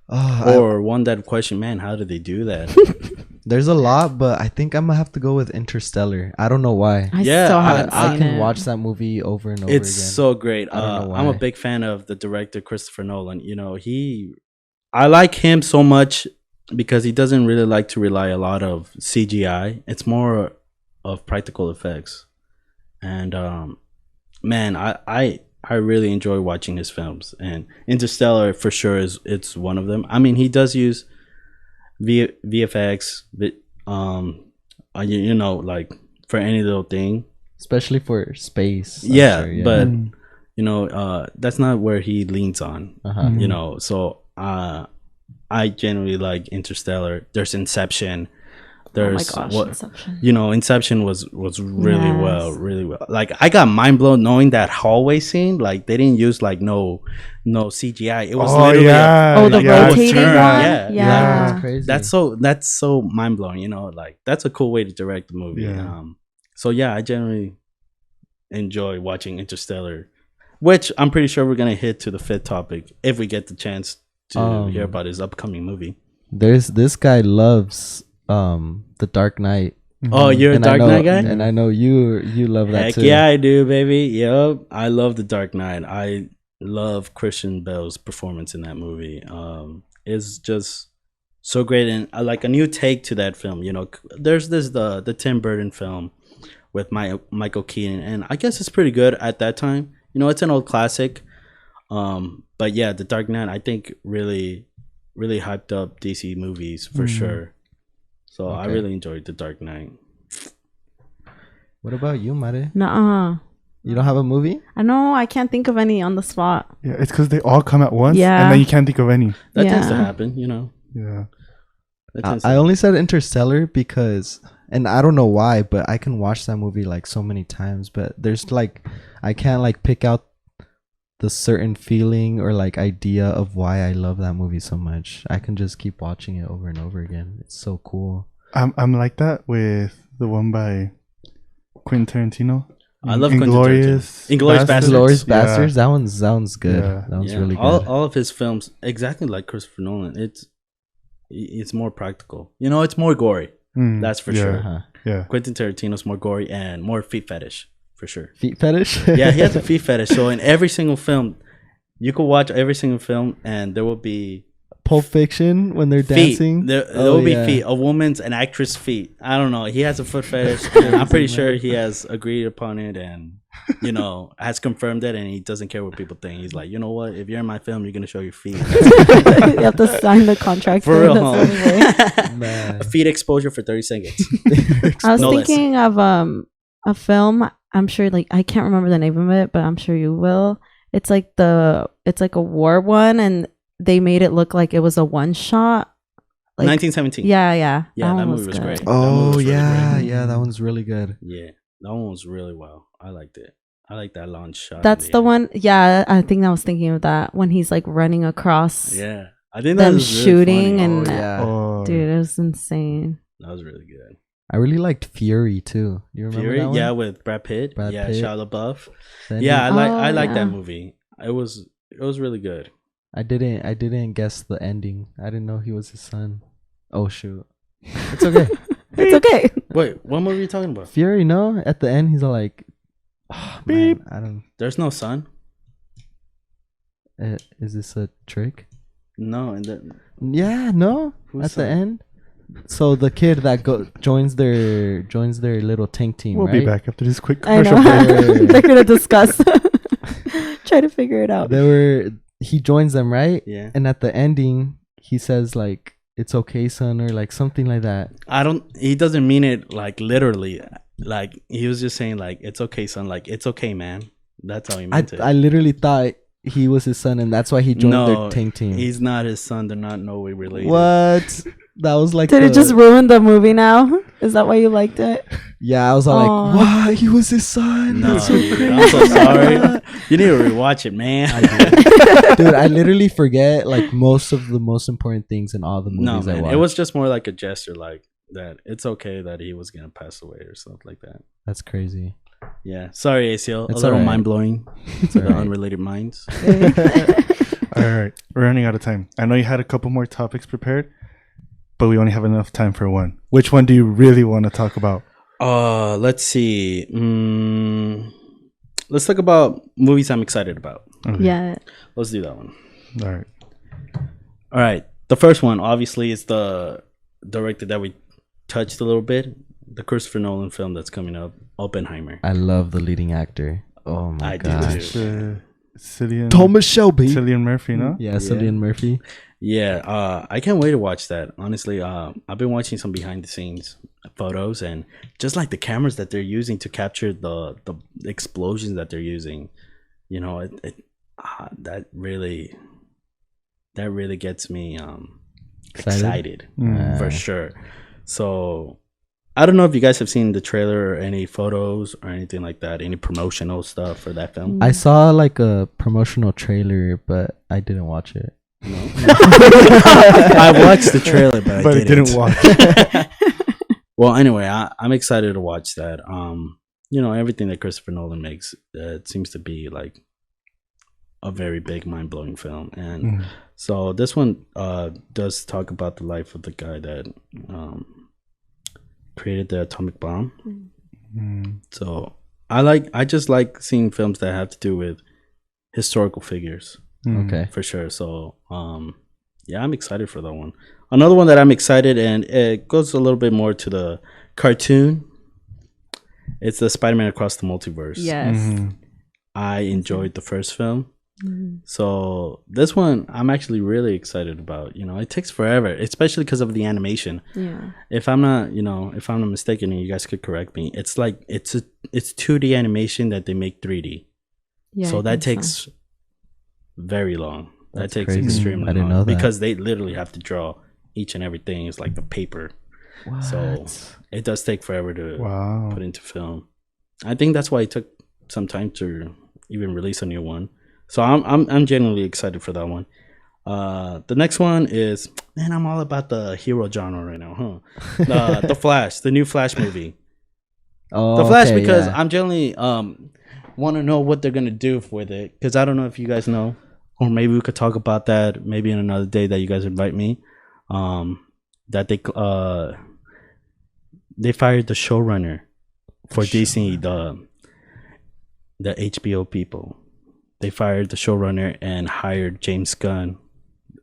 Oh, Or one that question, man, how did they do that? there's a lot, but I think I'm gonna have to go with Interstellar. I don't know why. I Yeah, still I- haven't I seen can it. watch that movie over and over It's again. so great. I don't know I'm a why. big fan of the director Christopher Nolan. You know, I like him so much because he doesn't really like to rely a lot of CGI. It's more of practical effects. And man, I really enjoy watching his films, and Interstellar for sure it's one of them. I mean, he does use VFX, but you know, like for any little thing. Especially for space. I'm Yeah, sure, but Mm. you know, that's not where he leans on. uh-huh. You know, so I genuinely like Interstellar. There's Inception. There's oh my gosh, what Inception. you know, Inception was really Yes. really well. Like I got mind blown knowing that hallway scene. Like they didn't use like no CGI. It was literally Oh, the yeah, rotating turn, one? yeah. Yeah. That's crazy. that's so mind blowing. You know, like that's a cool way to direct the movie. Yeah. So yeah, I generally enjoy watching Interstellar, which I'm pretty sure we're gonna hit to the fifth topic if we get the chance to hear about his upcoming movie. There's this guy loves The Dark Knight. Oh, you're a And I Dark know- Knight guy? And I know you love that Heck too. yeah, I do, baby. Yep, I love The Dark Knight. I love Christian Bale's performance in that movie. It's just so great, and I like a new take to that film. You know, there's the Tim Burton film with Michael Keaton, and I guess it's pretty good at that time. You know, it's an old classic. But yeah, The Dark Knight I think really hyped up DC movies for sure. So I Okay. really enjoyed The Dark Knight. What about you, Mare? Nuh-uh. You don't have a movie? I know. I can't think of any on the spot. Yeah, it's because they all come at once, Yeah. and then you can't think of any. That tends to Yeah. happen, you know. Yeah. That tends to I only said Interstellar because, and I don't know why, but I can watch that movie like so many times. But there's like, I can't like pick out the certain feeling or like idea of why I love that movie so much. I can just keep watching it over and over again. It's so cool. I'm like that with the one by Quentin Tarantino. I love Quentin Inglourious Tarantino. Inglourious Basterds. Glorious Yeah. Bastards. That one sounds good. Yeah. That one's Yeah, really good. all of his films, exactly like Christopher Nolan. It's more practical. You know, it's more gory. Mm, That's for yeah, sure. Uh-huh. Yeah. Quentin Tarantino's more gory and more feet fetish for sure. Feet fetish. Yeah, he has a feet fetish. So in every single film, you could watch every single film, and there will be Pulp Fiction when they're feet. dancing. There Oh, will be yeah. feet. A woman's an actress feet. I don't know. He has a foot fetish, and I'm pretty sure he has agreed upon it, and you know has confirmed it, and he doesn't care what people think. He's like, you know what? If you're in my film, you're gonna show your feet. You have to sign the contract For real, that's the only way. Man. A feet exposure for 30 seconds. I was No less. thinking of a film. I'm sure, like, I can't remember the name of it, but I'm sure you will. It's like a war one, and they made it look like it was a one shot. Like, 1917. yeah. Yeah, that movie was great. That movie Oh was really yeah, great. yeah, that one's really good. Yeah, that one was really well. I liked it. I like that launch shot. That's in the air. one. Yeah, I think I was thinking of that when he's like running across Yeah, I think that them was really shooting, funny. and Oh yeah. Oh, dude, it was insane. That was really good. I really liked Fury too. You remember Fury, that one? yeah, with Brad Pitt. Brad yeah, Pitt. Shia LaBeouf. Then Yeah, I Oh, like yeah. that movie. It was really good. I didn't guess the ending. I didn't know he was his son. Oh shoot. It's okay. It's okay. Wait, what movie are you talking about? Fury, no? At the end he's all like, oh, man, I don't There's no son. is this a trick? No, and then Yeah, no. Who's At son? the end. So the kid that joins their little tank team, we'll right? be back after this quick I commercial know. break. They're gonna discuss. Try to figure it out. He joins them, right? yeah, And at the ending, he says like, "It's okay, son," or like something like that. He doesn't mean it like literally. Like he was just saying like, "It's okay, son." Like it's okay, man. That's how he meant it. I literally thought he was his son, and that's why he joined their tank team. He's not his son. They're not no way related. What? That was like. Did it just ruin the movie now? Is that why you liked it? Yeah, I was all Aw. like, "What? He was his son." No, That's so dude, crazy. I'm so sorry. You need to rewatch it, man. Dude, I literally forget like most of the most important things in all the No, movies I man. watch. It was just more like a gesture, like that. It's okay that he was gonna pass away or something like that. That's crazy. Yeah. Sorry, ACL. It's a little alright. mind blowing. It's The alright. unrelated minds. All right, we're running out of time. I know you had a couple more topics prepared, but we only have enough time for one. Which one do you really want to talk about? Let's see. Let's talk about movies I'm excited about. Okay. Yeah. Let's do that one. All right. All right. The first one, obviously, is the director that we touched a little bit. The Christopher Nolan film that's coming up, Oppenheimer. I love the leading actor. Oh my I do gosh. too. Cillian, Thomas Shelby. Cillian Murphy, no? Yeah, Cillian Murphy. Yeah, I can't wait to watch that. Honestly, I've been watching some behind the scenes photos and just like the cameras that they're using to capture the explosions that they're using. You know, that really gets me excited Mm. for sure. So I don't know if you guys have seen the trailer or any photos or anything like that, any promotional stuff for that film. I saw like a promotional trailer, but I didn't watch it. No? I watched the trailer, but But I it didn't watch. Well, anyway, I'm excited to watch that. You know, everything that Christopher Nolan makes, it seems to be like a very big, mind blowing film, and Mm. so this one does talk about the life of the guy that created the atomic bomb. Mm. So I just like seeing films that have to do with historical figures. Mm. Okay. For sure. So, yeah, I'm excited for that one. Another one that I'm excited, and it goes a little bit more to the cartoon. It's the Spider-Man Across the Multiverse. Yes. Mhm. I enjoyed the first film. So this one I'm actually really excited about. It takes forever, especially because of the animation. Yeah. If I'm not mistaken, and you guys could correct me, it's like it's 2D animation that they make 3D. Yeah. So I that think takes very long. That's that takes crazy. extremely I didn't long know that. because they literally have to draw each and everything. It's like the paper. So it does take forever to Wow. put into film. I think that's why it took some time to even release a new one. So I'm genuinely excited for that one. The next one is, man, I'm all about the hero genre right now, huh? The Flash, the new Flash movie. Oh, The Flash, okay, because yeah. I'm generally want to know what they're gonna do with it, because I don't know if you guys know, or maybe we could talk about that maybe in another day that you guys invite me. That they fired the showrunner for DC, the HBO people. They fired the showrunner and hired James Gunn,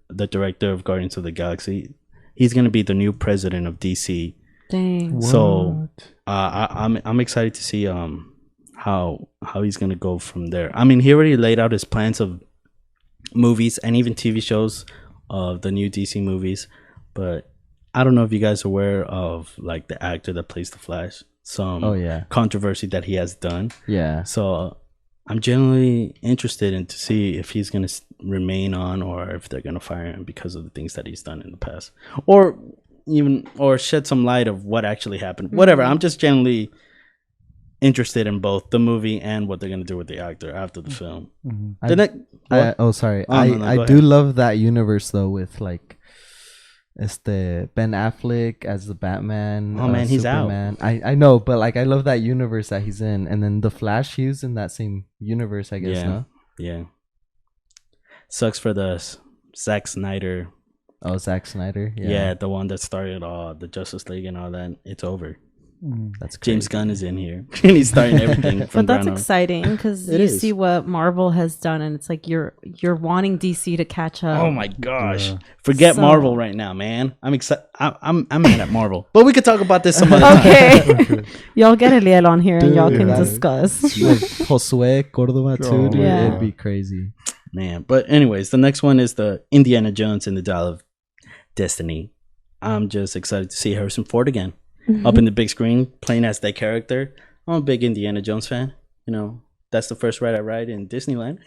the director of Guardians of the Galaxy. He's gonna be the new president of DC. Dang. So I'm excited to see how he's gonna go from there. I mean, he already laid out his plans of movies and even TV shows of the new DC movies, but I don't know if you guys are aware of like the actor that plays the Flash. Some controversy that he has done. Yeah. So I'm genuinely interested in to see if he's gonna remain on or if they're gonna fire him because of the things that he's done in the past, or shed some light of what actually happened. Whatever. I'm just genuinely interested in both the movie and what they're gonna do with the actor after the film. Sorry. No, I do love that universe though, with like Ben Affleck as the Batman. Oh man, he's Superman. I know, but like I love that universe that he's in, and then the Flash, he's in that same universe, I guess. Yeah. No? Yeah. Sucks for the Zack Snyder. Oh, Zack Snyder. Yeah, the one that started the Justice League and all that. It's over. That's crazy. James Gunn is in here and he's starting everything from But that's ground up. exciting because It you is. see what Marvel has done, and it's like you're wanting DC to catch up. Oh my gosh! Yeah. Forget So- Marvel right now, man. I'm excited. I'm mad at Marvel, but we could talk about this some other time. Okay. Y'all get Eliel on here and y'all Dude, can that- discuss. Like Josue Cordova too, dude. Yeah. It'd be crazy. Man, but anyways, the next one is the Indiana Jones and the Dial of Destiny. I'm just excited to see Harrison Ford again up in the big screen playing as that character. I'm a big Indiana Jones fan. That's the first ride I ride in Disneyland.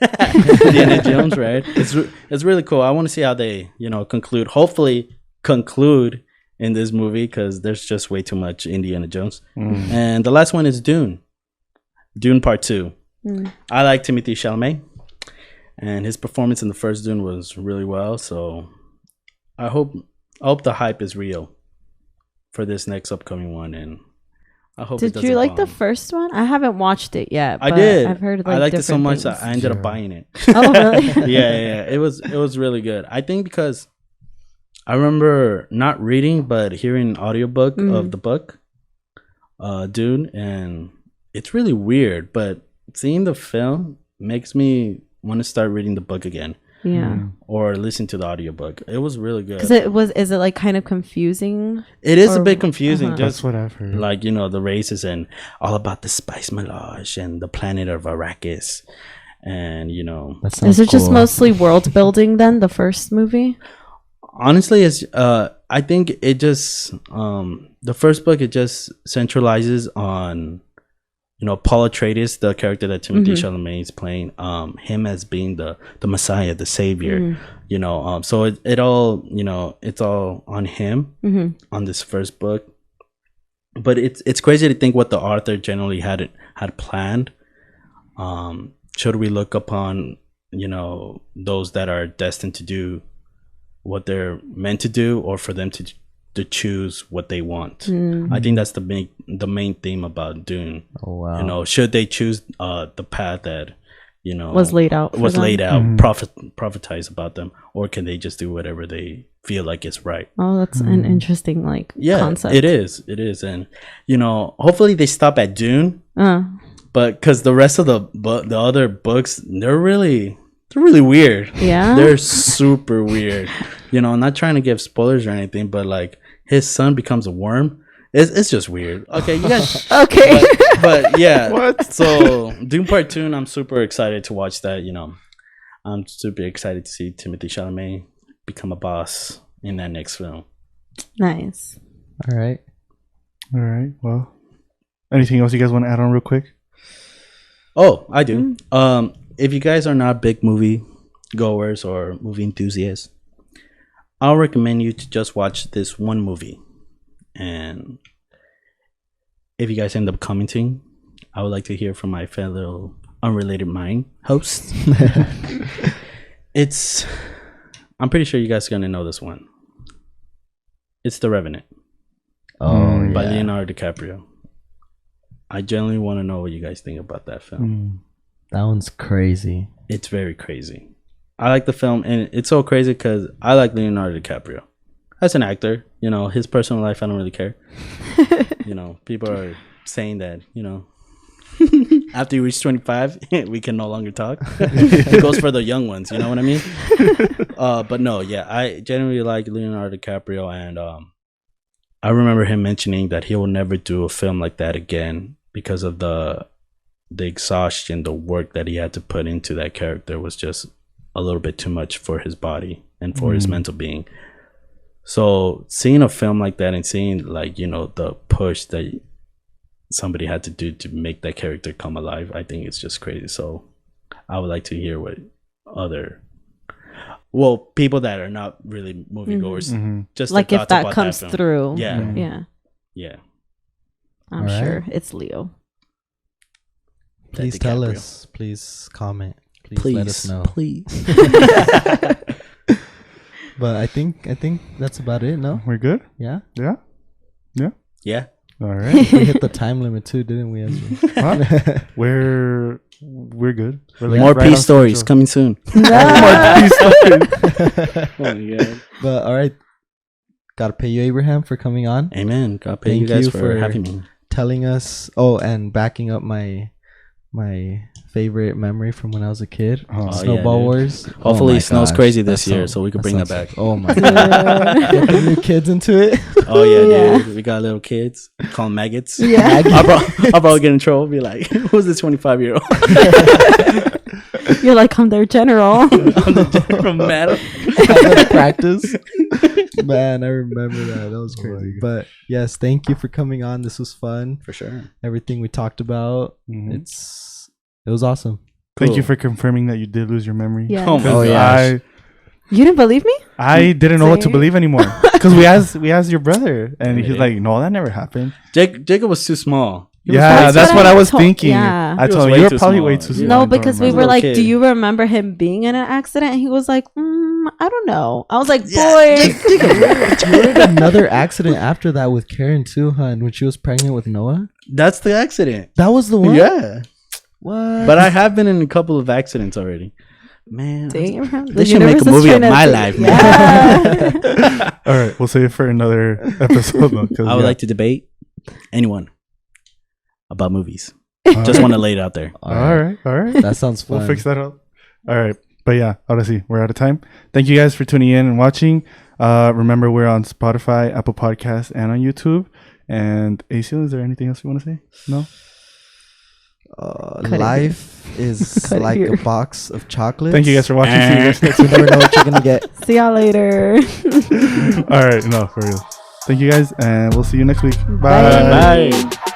Indiana Jones ride. It's really cool. I want to see how they hopefully conclude in this movie, because there's just way too much Indiana Jones. And the last one is Dune Part 2. I like Timothée Chalamet, and his performance in the first Dune was really well. So I hope the hype is real for this next upcoming one, and I hope. Did you like the first one? I haven't watched it yet. I but did. I've heard I liked it so different much things. that I ended up buying it. Oh really? yeah. It was really good. I think because I remember not reading but hearing an audiobook of the book, Dune, and it's really weird. But seeing the film makes me want to start reading the book again. Yeah. Or listen to the audiobook. It was really good. Because is it like kind of confusing? It is a or- bit confusing. uh-huh. That's Just what I've heard. like the races and all about the spice melange and the planet of Arrakis, and That sounds Is it just cool. mostly world building then, the first movie? honestly, it's I think it just the first book, it just centralizes on Paul Atreides, the character that Timothée Chalamet is playing, him as being the Messiah, the savior. So it all it's all on him on this first book. But it's crazy to think what the author generally had planned. Should we look upon those that are destined to do what they're meant to do, or for them to choose what they want? I think that's the main theme about Dune. Oh wow. Should they choose the path that Was laid out. for them? prophetize about them, or can they just do whatever they feel like is right? Oh, that's an interesting concept. It is, and hopefully they stop at Dune, but because the rest of the other books, they're really weird. Yeah. They're super weird. I'm not trying to give spoilers or anything, but like his son becomes a worm. It's just weird. Okay, you guys. Okay. But yeah. What? So Dune Part 2, and I'm super excited to watch that. I'm super excited to see Timothée Chalamet become a boss in that next film. Nice. All right. All right. Well, anything else you guys want to add on real quick? Oh, I do. If you guys are not big movie goers or movie enthusiasts, I'll recommend you to just watch this one movie. And if you guys end up commenting, I would like to hear from my fellow unrelated mind hosts. I'm pretty sure you guys are gonna know this one. It's The Revenant Oh, by yeah. Leonardo DiCaprio. I genuinely want to know what you guys think about that film. That one's crazy. It's very crazy. I like the film, and it's so crazy because I like Leonardo DiCaprio as an actor. You know, his personal life, I don't really care. You know, people are saying that, you know, after you reach 25, we can no longer talk. It goes for the young ones, you know what I mean? But no, yeah, I genuinely like Leonardo DiCaprio, and I remember him mentioning that he will never do a film like that again because of the exhaustion, the work that he had to put into that character was just a little bit too much for his body and for his mental being. So seeing a film like that and seeing, like, you know, the push that somebody had to do to make that character come alive, I think it's just crazy. So I would like to hear what other people that are not really moviegoers, just Like their if thoughts that about comes film. through. Yeah. Yeah. I'm All right. sure it's Leo. Please DiCaprio. tell us. Please comment. Please let us know. Please. But I think that's about it. No. We're good? Yeah. Yeah? Yeah. All right. We hit the time limit too, didn't we, Ezra? Huh? We're good. We're like More right peace on stories schedule. coming soon. More peace stories. Oh my God. But all right. Gotta pay you, Abraham, for coming on, Amen. God pay Thank you guys you for for having me. telling us. Oh, and backing up my favorite memory from when I was a kid, Oh, Snowball yeah, dude. Wars. Hopefully Oh my it snows gosh, crazy this year, sounds- so we can bring that sounds- back. Oh my god! Get the new kids into it. Oh yeah, Yeah. dude. We got little kids. Call them maggots. Yeah. I'll probably get in trouble. Be like, who's this 25-year-old? You're like, I'm their general. I'm the general madam. Practice. Man, I remember that. That was Oh my crazy. God. But yes, thank you for coming on. This was fun. For sure. Everything we talked about, Mhm. it was awesome. Thank you Cool. for confirming that you did lose your memory. Yeah. Oh, 'Cause my gosh. You didn't believe me? I didn't know what to Same. believe anymore because we asked your brother and he's Really? like, no, that never happened. Jacob was too small. Yeah, that's what I was told- thinking. yeah. I He was told him way you were too probably small. way too small. No, I don't because we remember. were like, Little do kid. you remember him being in an accident? And he was like, I don't know. I was like, Yeah, boy. You had another accident after that with Karen too, hun, when she was pregnant with Noah. That's the accident. That was the one. Yeah. What? But I have been in a couple of accidents already. Man. Damn, They should make a movie of my life, man. Yeah. All right, we'll save it for another episode. Though, 'cause, I would yeah. like to debate anyone about movies. All Just right. want to lay it out there. All right. All right. That sounds fun. We'll fix that up. All right. But yeah, honestly, we're out of time. Thank you guys for tuning in and watching. Remember, we're on Spotify, Apple Podcasts, and on YouTube. And Acil, is there anything else you want to say? No? Cut it Life is Cut it like here. a box of chocolates. Thank you guys for watching. See you guys next You never know what you're gonna get. See y'all later. All right. No, for real. Thank you guys, and we'll see you next week. Bye. Bye.